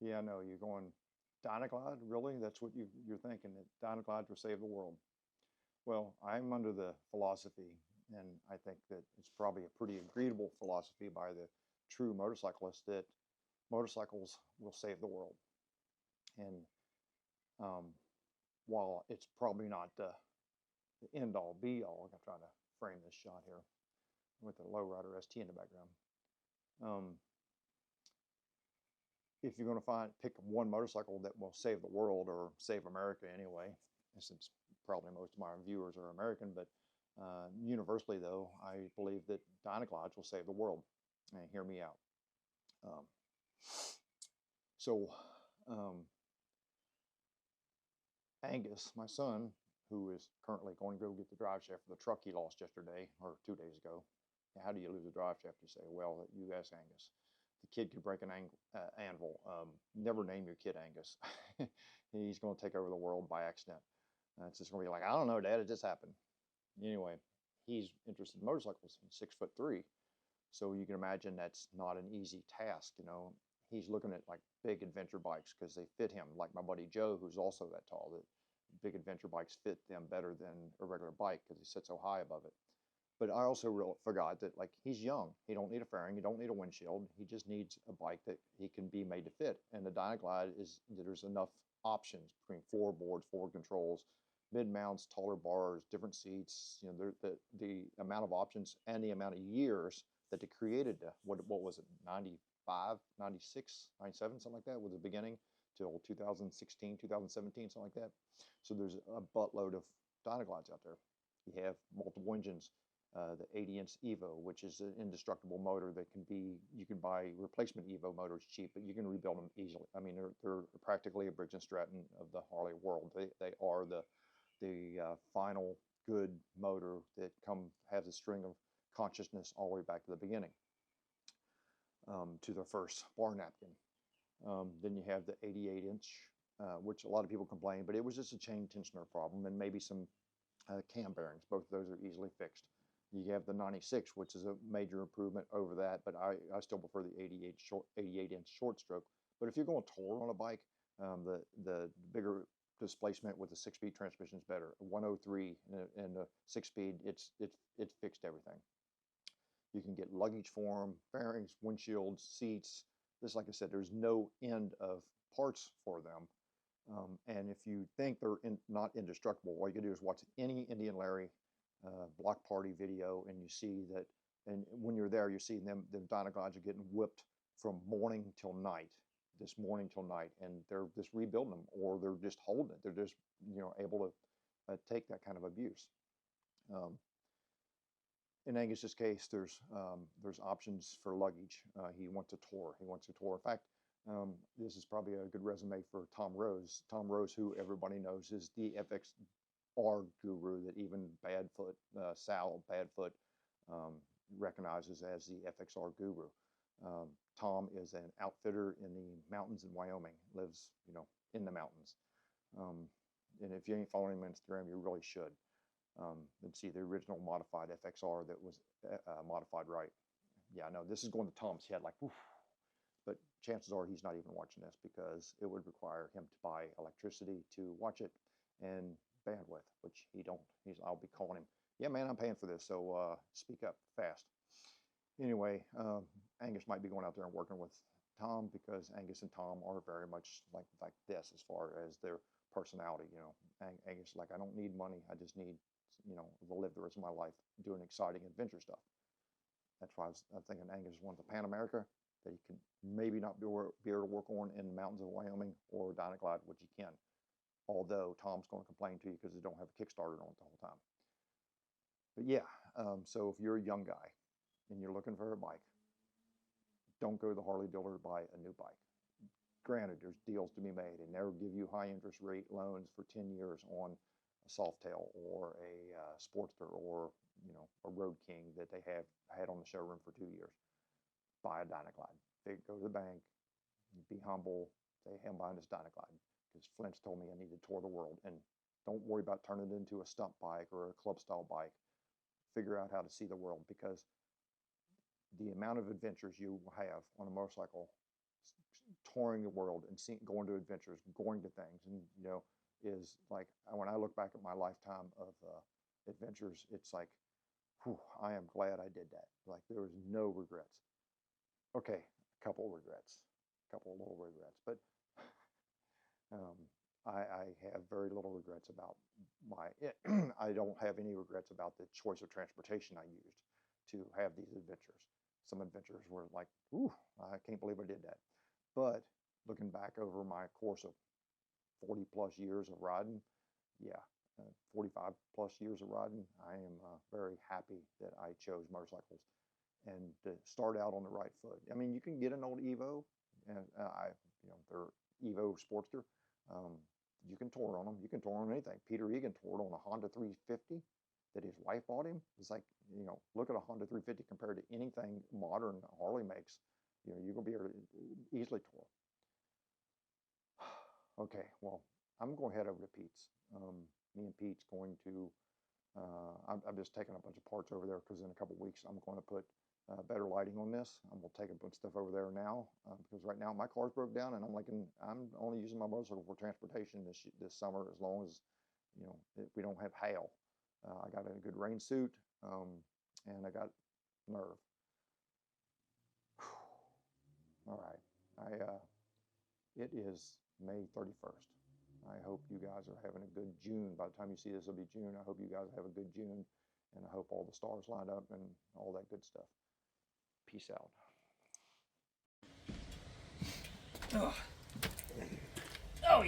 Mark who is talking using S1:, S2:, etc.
S1: Yeah, no, you're going Dynaglide, really? That's what you're thinking, that Dynaglide will save the world. Well, I'm under the philosophy, and I think that it's probably a pretty agreeable philosophy by the true motorcyclist that motorcycles will save the world. And um, while it's probably not the end all be all, I'm trying to frame this shot here with the Lowrider ST in the background. Um, if you're going to pick one motorcycle that will save the world or save America anyway, since probably most of my viewers are American, but universally though, I believe that Dynaglides will save the world. And hear me out. Um, so um, Angus, my son, who is currently going to go get the drive shaft for the truck he lost yesterday or 2 days ago. How do you lose a drive shaft? You say, well, you ask Angus. The kid could break an anvil. Never name your kid Angus. He's going to take over the world by accident. It's just going to be like, I don't know, Dad, it just happened. Anyway, he's interested in motorcycles. He's 6'3", so you can imagine that's not an easy task. He's looking at like big adventure bikes because they fit him. Like my buddy Joe, who's also that tall, that big adventure bikes fit them better than a regular bike because he sits so high above it. But I also forgot that like he's young. He don't need a fairing. He don't need a windshield. He just needs a bike that he can be made to fit. And the Dynaglide there's enough options between four boards, four controls, mid mounts, taller bars, different seats. The amount of options and the amount of years that they created. What was it? 95, 96, 97, something like that was the beginning till 2016, 2017, something like that. So there's a buttload of Dynaglides out there. You have multiple engines, the 80-inch Evo, which is an indestructible motor that you can buy replacement Evo motors cheap, but you can rebuild them easily. I mean, they're practically a Briggs and Stratton of the Harley world. They are the final good motor that has a string of consciousness all the way back to the beginning, to the first bar napkin. Then you have the 88-inch, which a lot of people complain, but it was just a chain tensioner problem and maybe some cam bearings. Both of those are easily fixed. You have the 96, which is a major improvement over that, but I still prefer the 88-inch short stroke. But if you're going tour on a bike, the bigger displacement with the 6-speed transmission is better. 103 and the 6-speed, it fixed everything. You can get luggage for them, fairings, windshields, seats. Like I said, there's no end of parts for them. And if you think they're not indestructible, all you can do is watch any Indian Larry block party video, and you see that. And when you're there, you see them. The Dynaglides are getting whipped from morning till night, this morning till night, and they're just rebuilding them, or they're just holding it. They're just able to take that kind of abuse. In Angus's case, there's options for luggage. He wants to tour. He wants to tour. In fact, this is probably a good resume for Tom Rose. Tom Rose, who everybody knows, is the FXR guru that even Sal Badfoot, recognizes as the FXR guru. Tom is an outfitter in the mountains in Wyoming. Lives, in the mountains. And if you ain't following him on Instagram, you really should. And see the original modified FXR that was modified right. Yeah, no, this is going to Tom's head like, oof. But chances are he's not even watching this because it would require him to buy electricity to watch it and bandwidth, which he don't. I'll be calling him. Yeah, man, I'm paying for this, so speak up fast. Anyway, Angus might be going out there and working with Tom because Angus and Tom are very much like this as far as their personality. Angus is like, I don't need money. I just need to live the rest of my life doing exciting adventure stuff. That's why I'm thinking Angus is one of the Pan America that he can maybe not be able to work on in the mountains of Wyoming, or Dynaglide, which he can. Although Tom's going to complain to you because they don't have a Kickstarter on it the whole time. But yeah, so if you're a young guy and you're looking for a bike, don't go to the Harley dealer to buy a new bike. Granted, there's deals to be made, and they'll give you high interest rate loans for 10 years on a Softail or a Sportster, or a Road King that they have had on the showroom for 2 years. Buy a Dynaglide. They go to the bank, be humble, say, hey, I'm buying this Dynaglide because Flint's told me I need to tour the world. And don't worry about turning it into a stump bike or a club style bike. Figure out how to see the world, because the amount of adventures you will have on a motorcycle touring the world and going to adventures, going to things, and is like when I look back at my lifetime of adventures, it's like, whew, I am glad I did that. Like there was no regrets. Okay, a couple regrets, a couple of little regrets, but I have very little regrets about I don't have any regrets about the choice of transportation I used to have these adventures. Some adventures were like, ooh, I can't believe I did that. But looking back over my course of 40 plus years of riding, yeah, 45 plus years of riding, I am very happy that I chose motorcycles and to start out on the right foot. I mean, you can get an old Evo, and they're Evo Sportster. You can tour on them. You can tour on anything. Peter Egan toured on a Honda 350 that his wife bought him. It's like, look at a Honda 350 compared to anything modern Harley makes. You're going to be able to easily tour. Okay, well, I'm going to head over to Pete's. Me and Pete's going to, I'm just taking a bunch of parts over there because in a couple of weeks I'm going to put better lighting on this. I'm going to take a bunch of stuff over there now because right now my car's broke down and I'm only using my motorcycle for transportation this summer as long as we don't have hail. I got a good rain suit and I got nerve. All right, it is May 31st. I hope you guys are having a good June. By the time you see this, it'll be June. I hope you guys have a good June, and I hope all the stars line up and all that good stuff. Peace out. Oh.